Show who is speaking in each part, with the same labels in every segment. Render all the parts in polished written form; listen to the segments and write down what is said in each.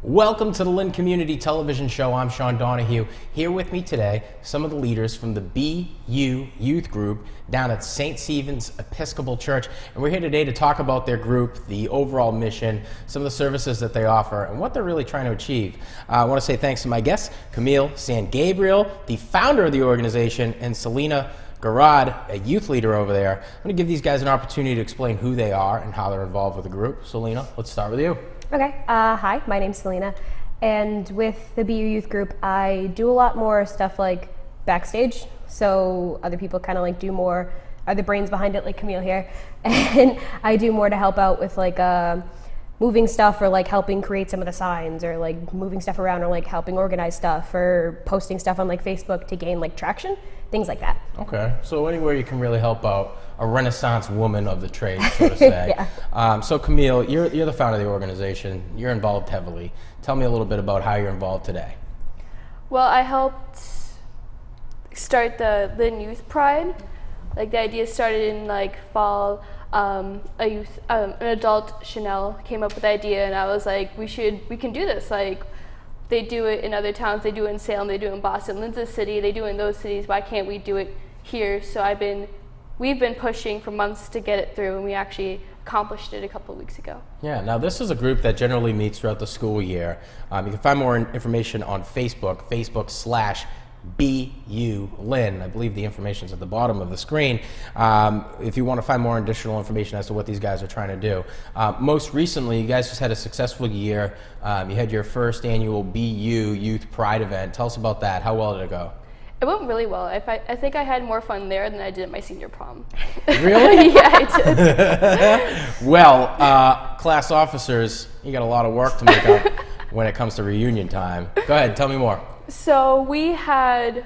Speaker 1: Welcome to the Lynn Community Television show. I'm Sean Donahue. Here with me today, some of the leaders from the BU Youth Group down at St. Stephen's Episcopal Church. And we're here today to talk about their group, the overall mission, some of the services that they offer, and what they're really trying to achieve. I want to say thanks to my guests, Camille San Gabriel, the founder of the organization, and Selena Garad, a youth leader over there. I'm going to give these guys an opportunity to explain who they are and how they're involved with the group. Selena, let's start with you.
Speaker 2: Okay, hi, my name's Selena, and with the BU Youth Group, I do a lot more stuff like backstage, so other people kind of like do more, are the brains behind it, like Camille here, and I do more to help out with like moving stuff or like helping create some of the signs or like moving stuff around or like helping organize stuff or posting stuff on like Facebook to gain like traction, things like that.
Speaker 1: Okay, so anywhere you can really help out a Renaissance woman of the trade, so to say.
Speaker 2: Yeah.
Speaker 1: So Camille, you're the founder of the organization. You're involved heavily. Tell me a little bit about how you're involved today.
Speaker 3: Well, I helped start the Lynn Youth Pride. Like the idea started in like fall. An adult Chanel came up with the idea, and I was like, we can do this. Like they do it in other towns. They do it in Salem. They do it in Boston. Lynn's a city. They do it in those cities. Why can't we do it here? So we've been pushing for months to get it through, and we actually accomplished it a couple of weeks ago.
Speaker 1: Yeah, now this is a group that generally meets throughout the school year. You can find more information on Facebook, beyoulynn. I believe the information is at the bottom of the screen. If you want to find more additional information as to what these guys are trying to do. Most recently, you guys just had a successful year. You had your first annual BU Youth Pride event. Tell us about that. How well did it go?
Speaker 3: It went really well. I think I had more fun there than I did at my senior prom.
Speaker 1: Really?
Speaker 3: Yeah, I did.
Speaker 1: Well, class officers, you got a lot of work to make up when it comes to reunion time. Go ahead, tell me more.
Speaker 3: So we had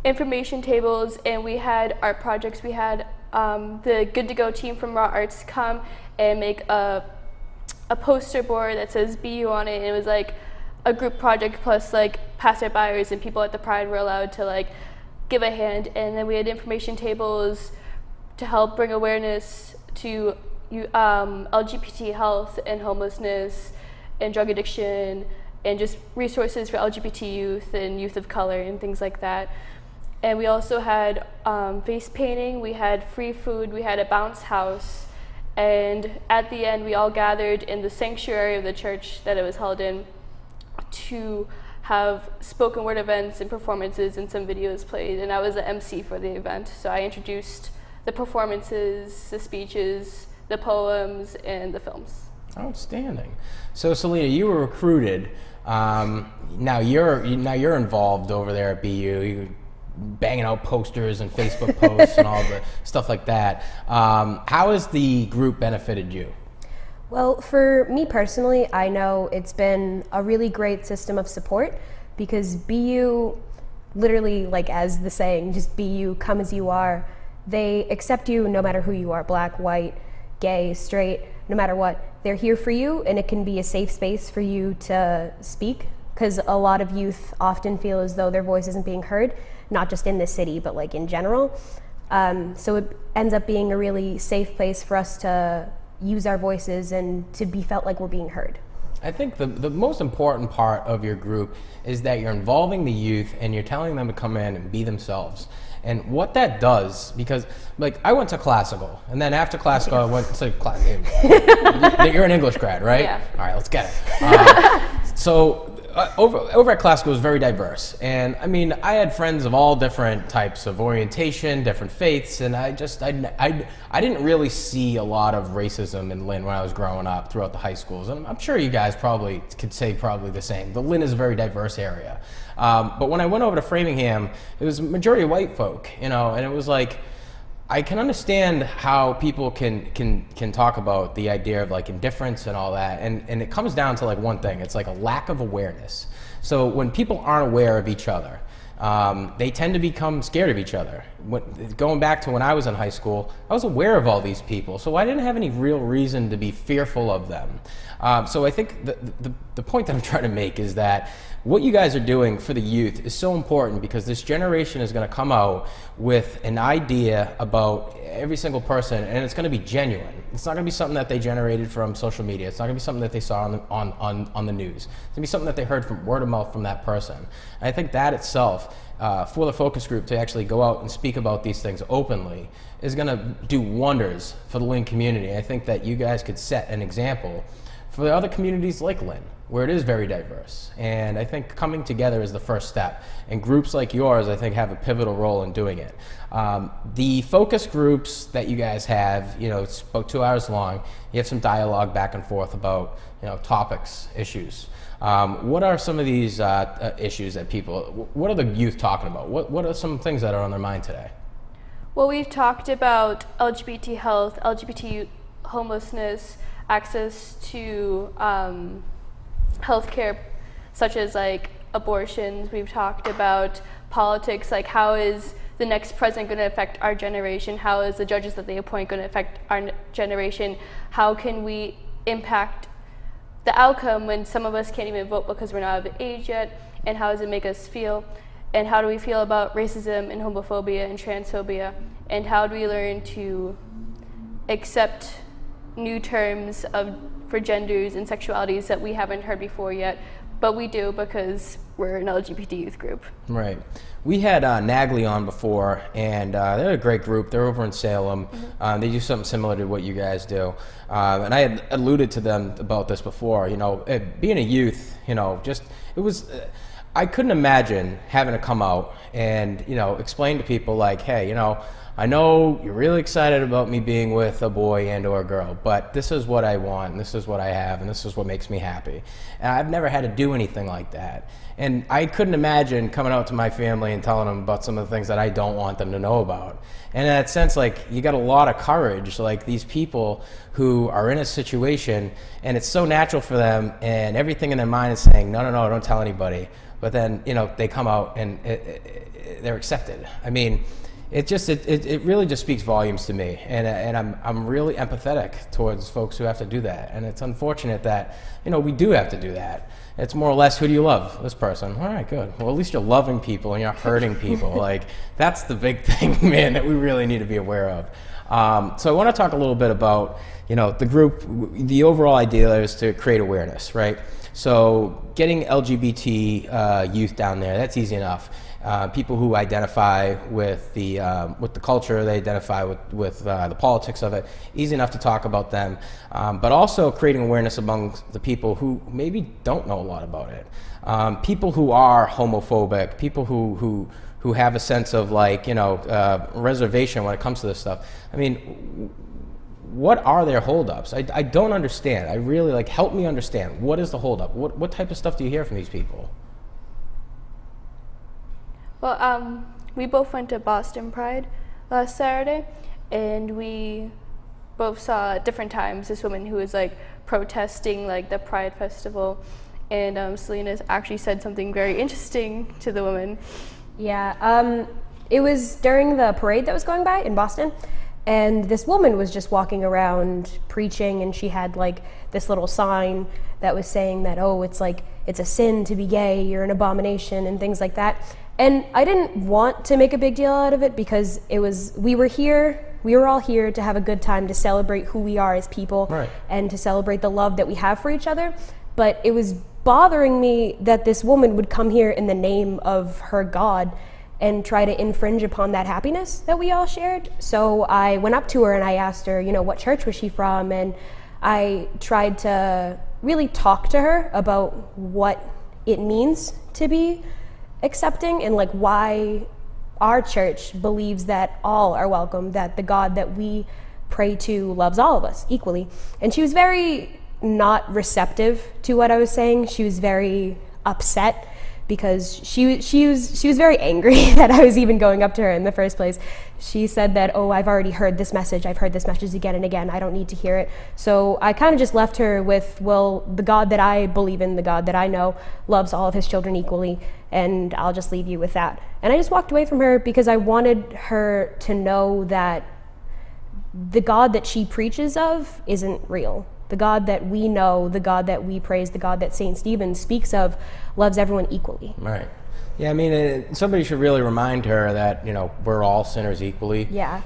Speaker 3: information tables and we had art projects. We had the Good to Go team from Raw Arts come and make a poster board that says BU on it. And it was like a group project plus like passerbyers and people at the Pride were allowed to like give a hand. And then we had information tables to help bring awareness to LGBT health and homelessness and drug addiction and just resources for LGBT youth and youth of color and things like that. And we also had face painting, we had free food, we had a bounce house, and at the end we all gathered in the sanctuary of the church that it was held in to have spoken word events and performances and some videos played, and I was the MC for the event. So I introduced the performances, the speeches, the poems, and the films.
Speaker 1: Outstanding. So Selena, you were recruited. Now you're involved over there at BU. You're banging out posters and Facebook posts and all the stuff like that. How has the group benefited you?
Speaker 2: Well, for me personally, I know it's been a really great system of support because BU, literally, like as the saying, just BU, come as you are. They accept you no matter who you are, black, white, gay, straight, no matter what. They're here for you, and it can be a safe space for you to speak because a lot of youth often feel as though their voice isn't being heard, not just in this city, but like in general. So it ends up being a really safe place for us to use our voices and to be felt like we're being heard.
Speaker 1: I think the most important part of your group is that you're involving the youth and you're telling them to come in and be themselves. And what that does, because like I went to classical, and then after classical I went to class. You're an English grad, right?
Speaker 3: Yeah.
Speaker 1: All right, let's get it. So over at classical it was very diverse, and I mean I had friends of all different types of orientation, different faiths, and I didn't really see a lot of racism in Lynn when I was growing up throughout the high schools, and I'm sure you guys probably could say probably the same. The Lynn is a very diverse area, but when I went over to Framingham, it was a majority of white folk, you know, and it was like I can understand how people can talk about the idea of like indifference and all that, and it comes down to like one thing. It's like a lack of awareness. So when people aren't aware of each other, they tend to become scared of each other. Going back to when I was in high school, I was aware of all these people, so I didn't have any real reason to be fearful of them. So I think the point that I'm trying to make is that what you guys are doing for the youth is so important because this generation is going to come out with an idea about every single person, and it's going to be genuine. It's not going to be something that they generated from social media. It's not going to be something that they saw on the news. It's going to be something that they heard from word of mouth from that person. And I think that itself, for the focus group to actually go out and speak about these things openly, is going to do wonders for the Lynn community. I think that you guys could set an example for the other communities like Lynn, where it is very diverse. And I think coming together is the first step. And groups like yours, I think, have a pivotal role in doing it. The focus groups that you guys have, it's about 2 hours long. You have some dialogue back and forth about, topics, issues. What are some of these issues that what are the youth talking about? What are some things that are on their mind today?
Speaker 3: Well, we've talked about LGBT health, LGBT homelessness, access to healthcare, such as like abortions. We've talked about politics, like how is the next president going to affect our generation? How is the judges that they appoint going to affect our generation? How can we impact the outcome when some of us can't even vote because we're not of age yet? And how does it make us feel? And how do we feel about racism and homophobia and transphobia? And how do we learn to accept new terms for genders and sexualities that we haven't heard before yet, but we do because we're an LGBT youth group.
Speaker 1: Right. We had Nagley on before, and they're a great group. They're over in Salem. Mm-hmm. They do something similar to what you guys do. And I had alluded to them about this before. Being a youth, I couldn't imagine having to come out and, explain to people like, hey, I know you're really excited about me being with a boy and or a girl, but this is what I want, and this is what I have, and this is what makes me happy. And I've never had to do anything like that. And I couldn't imagine coming out to my family and telling them about some of the things that I don't want them to know about. And in that sense, you got a lot of courage, like these people who are in a situation, and it's so natural for them, and everything in their mind is saying, no, don't tell anybody. But then, they come out and they're accepted. I mean, it really just speaks volumes to me, and I'm really empathetic towards folks who have to do that, and it's unfortunate that we do have to do that. It's more or less, who do you love? This person. All right, good. Well, at least you're loving people and you're not hurting people. That's the big thing, man, that we really need to be aware of. So I want to talk a little bit about the group. The overall idea is to create awareness, right? So getting LGBT youth down there, that's easy enough. People who identify with the culture, they identify with the politics of it, easy enough to talk about them, but also creating awareness among the people who maybe don't know a lot about it. People who are homophobic, people who have a sense of reservation when it comes to this stuff. I mean, what are their holdups? I don't understand. I really help me understand. What is the holdup? What type of stuff do you hear from these people?
Speaker 3: Well, we both went to Boston Pride last Saturday, and we both saw at different times this woman who was protesting the Pride Festival, and Selena actually said something very interesting to the woman.
Speaker 2: Yeah, it was during the parade that was going by in Boston, and this woman was just walking around preaching, and she had this little sign that was saying that, it's a sin to be gay, you're an abomination, and things like that. And I didn't want to make a big deal out of it because we were all here to have a good time, to celebrate who we are as people, right, and to celebrate the love that we have for each other. But it was bothering me that this woman would come here in the name of her God and try to infringe upon that happiness that we all shared. So I went up to her and I asked her, what church was she from? And I tried to really talk to her about what it means to be accepting and why our church believes that all are welcome, that the God that we pray to loves all of us equally. And she was very not receptive to what I was saying. She was very upset because she was very angry that I was even going up to her in the first place. She said that, I've already heard this message. I've heard this message again and again. I don't need to hear it. So I kind of just left her with, the God that I believe in, the God that I know, loves all of his children equally, and I'll just leave you with that. And I just walked away from her because I wanted her to know that the God that she preaches of isn't real. The God that we know, the God that we praise, the God that St. Stephen speaks of, loves everyone equally.
Speaker 1: Right. Yeah, I mean, somebody should really remind her that, we're all sinners equally.
Speaker 2: Yeah.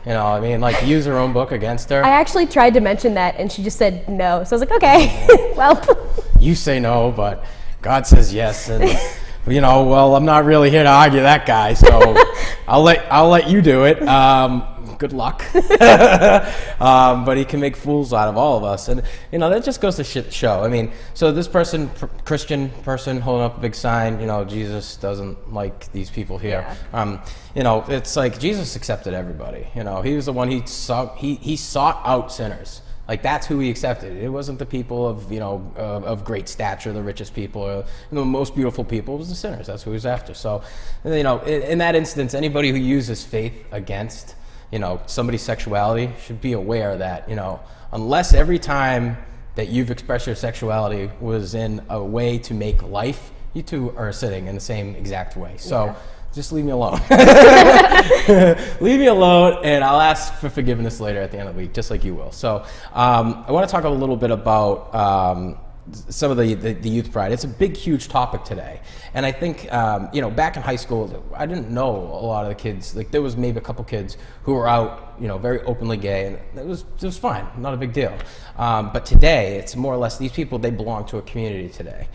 Speaker 1: Use her own book against her.
Speaker 2: I actually tried to mention that, and she just said no. So I was like, okay, well.
Speaker 1: You say no, but God says yes, and I'm not really here to argue that guy, so I'll let you do it. Good luck. But he can make fools out of all of us, and that just goes to show. I mean, so this person, Christian person, holding up a big sign, Jesus doesn't like these people here.
Speaker 2: Yeah.
Speaker 1: It's like Jesus accepted everybody. He was the one he sought out sinners. Like, that's who he accepted. It wasn't the people of great stature, the richest people, or the most beautiful people. It was the sinners. That's who he was after. So, in that instance, anybody who uses faith against somebody's sexuality should be aware that, unless every time that you've expressed your sexuality was in a way to make life, you two are sitting in the same exact way. So just leave me alone. Leave me alone, and I'll ask for forgiveness later at the end of the week, just like you will. So I want to talk a little bit about some of the youth pride. It's a big, huge topic today. And I think, back in high school, I didn't know a lot of the kids. Like, there was maybe a couple kids who were out, very openly gay, and it was fine, not a big deal. But today, it's more or less, these people, they belong to a community today.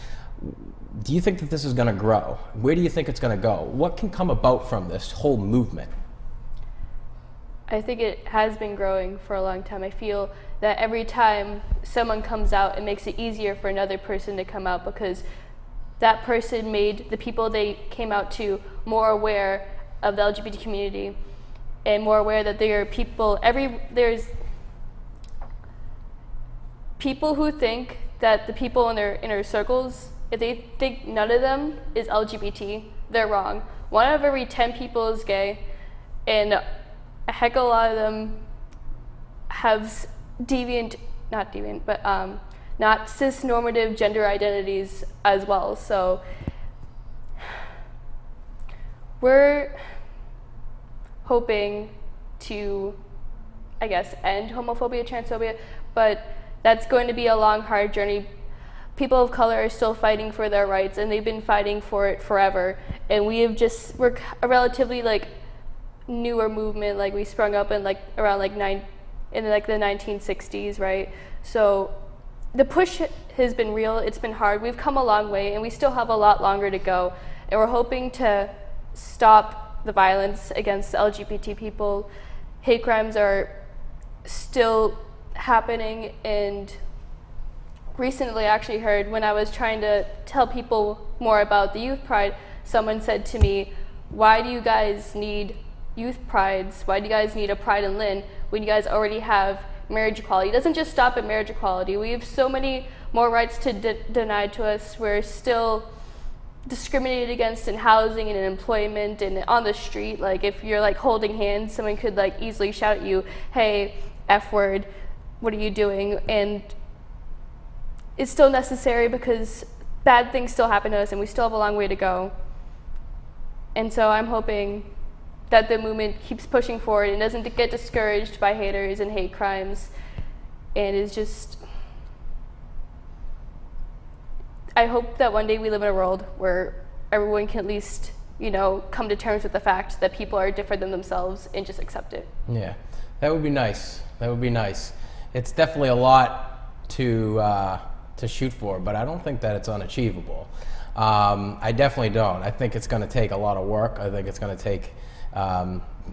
Speaker 1: Do you think that this is going to grow? Where do you think it's going to go? What can come about from this whole movement?
Speaker 3: I think it has been growing for a long time. I feel that every time someone comes out, it makes it easier for another person to come out, because that person made the people they came out to more aware of the LGBT community and more aware that there are people, there's people who think that the people in their inner circles, if they think none of them is LGBT, they're wrong. 1 out of every 10 people is gay, and a heck of a lot of them have not cis-normative gender identities as well. So we're hoping to, end homophobia, transphobia, but that's going to be a long, hard journey. People of color are still fighting for their rights, and they've been fighting for it forever. And we're a relatively newer movement. Like, we sprung up in around the 1960s, right? So the push has been real. It's been hard. We've come a long way, and we still have a lot longer to go. And we're hoping to stop the violence against LGBT people. Hate crimes are still happening, and recently I actually heard, when I was trying to tell people more about the youth pride, someone said to me, why do you guys need youth prides? Why do you guys need a pride in Lynn when you guys already have marriage equality? It doesn't just stop at marriage equality. We have so many more rights denied to us. We're still discriminated against in housing and in employment and on the street. Like, if you're holding hands, someone could easily shout at you, hey, F word, what are you doing? And it's still necessary because bad things still happen to us, and we still have a long way to go. And so I'm hoping that the movement keeps pushing forward and doesn't get discouraged by haters and hate crimes, and is just, I hope that one day we live in a world where everyone can at least, come to terms with the fact that people are different than themselves and just accept it.
Speaker 1: Yeah, that would be nice. That would be nice. It's definitely a lot to shoot for, but I don't think that it's unachievable. I definitely don't. I think it's going to take a lot of work. I think it's going to take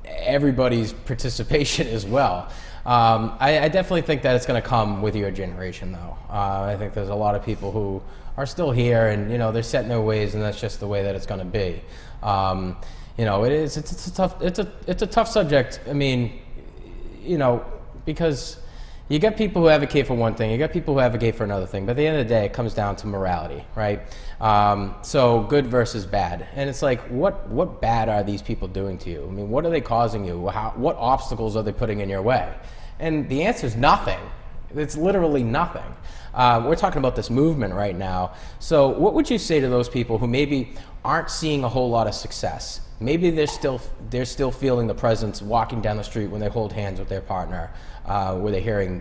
Speaker 1: everybody's participation as well. I definitely think that it's going to come with your generation, though. I think there's a lot of people who are still here, and they're set in their ways, and that's just the way that it's going to be. It's a tough subject. I mean, because you get people who advocate for one thing, you get people who advocate for another thing, but at the end of the day, it comes down to morality, right? So good versus bad. And it's like, what bad are these people doing to you? I mean, what are they causing you? What obstacles are they putting in your way? And the answer is nothing. It's literally nothing. We're talking about this movement right now. So what would you say to those people who maybe aren't seeing a whole lot of success? Maybe they're still feeling the presence walking down the street when they hold hands with their partner, where they're hearing,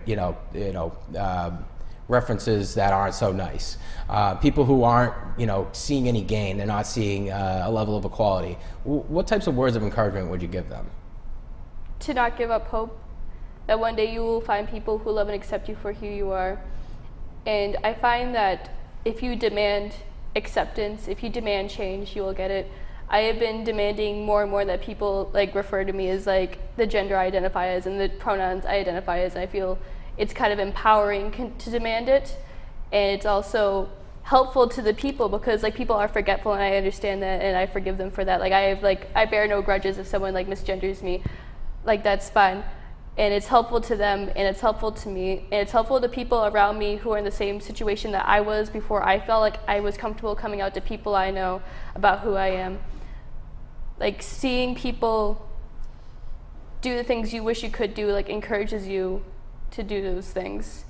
Speaker 1: references that aren't so nice. People who aren't, seeing any gain, they're not seeing a level of equality. What types of words of encouragement would you give them?
Speaker 3: To not give up hope, that one day you will find people who love and accept you for who you are. And I find that if you demand acceptance, if you demand change, you will get it. I have been demanding more and more that people refer to me as the gender I identify as and the pronouns I identify as, and I feel it's kind of empowering to demand it, and it's also helpful to the people because people are forgetful, and I understand that, and I forgive them for that. I bear no grudges if someone misgenders me, that's fine, and it's helpful to them, and it's helpful to me, and it's helpful to people around me who are in the same situation that I was before I felt like I was comfortable coming out to people I know about who I am. Seeing people do the things you wish you could do encourages you to do those things.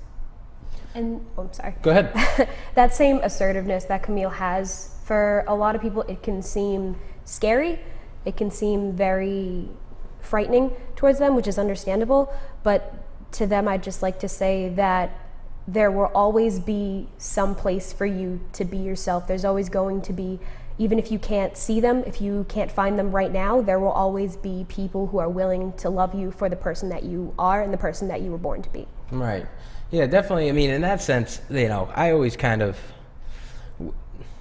Speaker 2: And I'm sorry.
Speaker 1: Go ahead.
Speaker 2: That same assertiveness that Camille has, for a lot of people, it can seem scary. It can seem very frightening towards them, which is understandable. But to them, I'd just like to say that there will always be some place for you to be yourself. There's always going to be, even if you can't see them, if you can't find them right now, there will always be people who are willing to love you for the person that you are and the person that you were born to be.
Speaker 1: Right. Yeah, definitely. I mean, in that sense, I always kind of,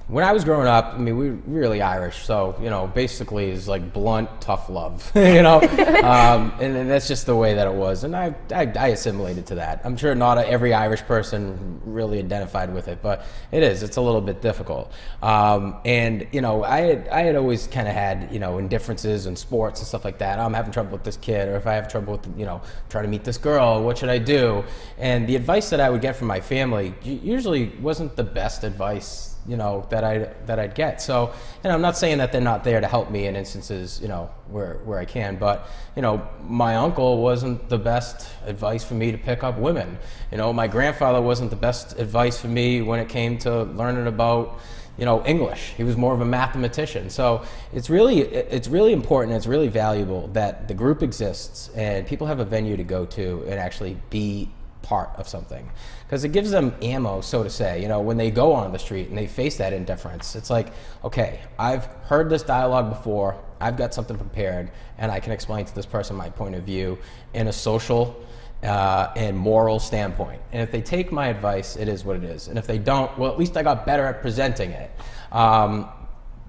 Speaker 1: when I was growing up, we were really Irish, so, basically it's blunt, tough love, and that's just the way that it was, and I assimilated to that. I'm sure not every Irish person really identified with it, but it's a little bit difficult. And, I had always kind of had, indifferences in sports and stuff like that. I'm having trouble with this kid, or if I have trouble with, trying to meet this girl, what should I do? And the advice that I would get from my family usually wasn't the best advice that I'd get. So, I'm not saying that they're not there to help me in instances, where I can, but, my uncle wasn't the best advice for me to pick up women. My grandfather wasn't the best advice for me when it came to learning about, English. He was more of a mathematician. So it's really important, it's really valuable that the group exists and people have a venue to go to and actually be part of something, because it gives them ammo, so to say. When they go on the street and they face that indifference, it's okay, I've heard this dialogue before, I've got something prepared, and I can explain to this person my point of view in a social and moral standpoint. And if they take my advice, it is what it is. And if they don't, well, at least I got better at presenting it.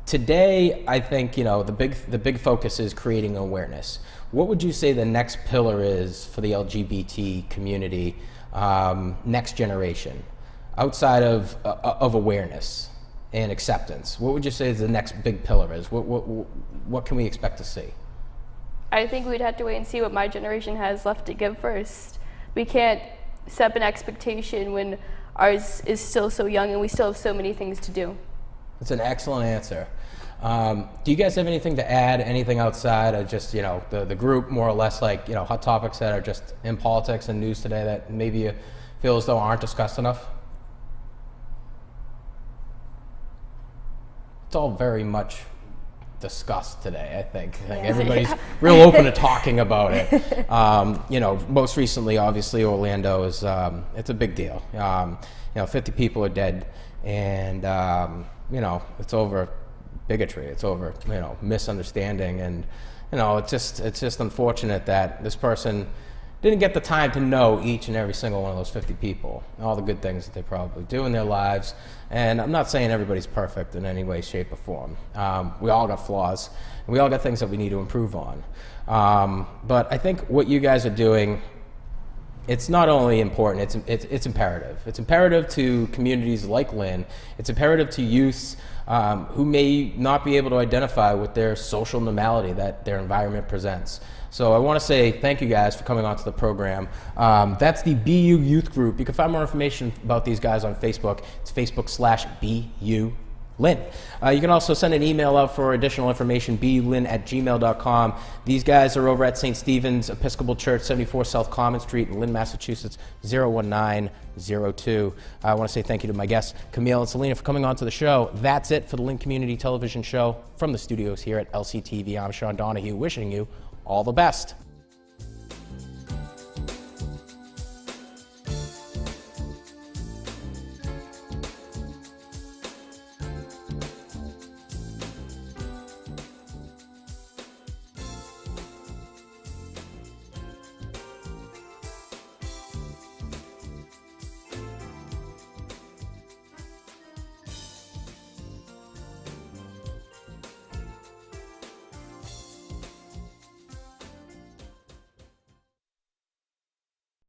Speaker 1: Today, I think the big focus is creating awareness. What would you say the next pillar is for the LGBT community, next generation, outside of awareness and acceptance? What would you say the next big pillar is? What can we expect to see?
Speaker 3: I think we'd have to wait and see what my generation has left to give first. We can't set up an expectation when ours is still so young and we still have so many things to do.
Speaker 1: That's an excellent answer. Do you guys have anything to add, anything outside of just, the group, more or less hot topics that are just in politics and news today that maybe you feel as though aren't discussed enough? It's all very much discussed today, I think. Everybody's real open to talking about it. Most recently, obviously, Orlando is, it's a big deal. 50 people are dead, and, it's over bigotry, it's over, misunderstanding, and, it's just unfortunate that this person didn't get the time to know each and every single one of those 50 people, all the good things that they probably do in their lives. And I'm not saying everybody's perfect in any way, shape, or form. We all got flaws, and we all got things that we need to improve on. But I think what you guys are doing, it's not only important, it's imperative. It's imperative to communities like Lynn. It's imperative to youths who may not be able to identify with their social normality that their environment presents. So I want to say thank you guys for coming onto the program. That's the BU Youth Group. You can find more information about these guys on Facebook. It's Facebook/BU Lynn. You can also send an email out for additional information, beyoulynn@gmail.com. These guys are over at St. Stephen's Episcopal Church, 74 South Common Street in Lynn, Massachusetts, 01902. I want to say thank you to my guests, Camille and Selena, for coming on to the show. That's it for the Lynn Community Television show from the studios here at LCTV. I'm Sean Donahue, wishing you all the best.